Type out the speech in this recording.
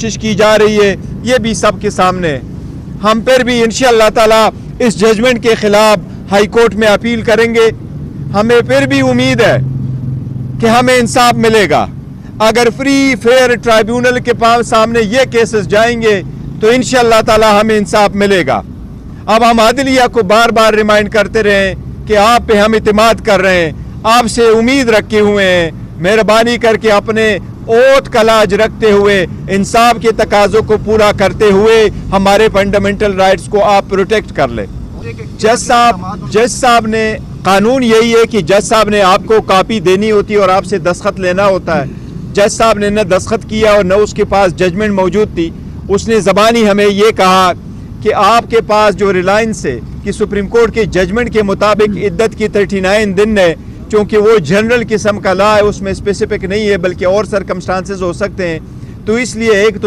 کوشش کی جا رہی ہے، یہ بھی سب کے سامنے ہے۔ ہم پھر بھی انشاءاللہ تعالی اس ججمنٹ کے خلاف ہائی کورٹ میں اپیل کریں گے۔ ہمیں پھر بھی امید ہے کہ ہمیں انصاف ملے گا۔ اگر فری فیئر ٹرائیبیونل کے سامنے یہ کیسز جائیں گے تو انشاءاللہ تعالی ہمیں انصاف ملے گا۔ اب ہم عدلیہ کو بار بار ریمائنڈ کرتے رہیں کہ آپ پہ ہم اعتماد کر رہے ہیں، آپ سے امید رکھے ہوئے ہیں۔ مہربانی کر کے اپنے اوت کا لاج رکھتے ہوئے انصاف کے تقاضوں کو پورا کرتے ہوئے ہمارے فنڈامنٹل رائٹس کو آپ پروٹیکٹ کر لیں۔ جج صاحب نے قانون یہی ہے کہ جج صاحب نے آپ کو کاپی دینی ہوتی ہے اور آپ سے دستخط لینا ہوتا ہے۔ جج صاحب نے نہ دستخط کیا اور نہ اس کے پاس ججمنٹ موجود تھی۔ اس نے زبانی ہمیں یہ کہا کہ آپ کے پاس جو ریلائنس ہے کہ سپریم کورٹ کے ججمنٹ کے مطابق عدت کی 39 دن ہے، چونکہ وہ جنرل قسم کا لا ہے، اس میں اسپیسیفک نہیں ہے بلکہ اور سرکمسٹانسز ہو سکتے ہیں، تو اس لیے ایک تو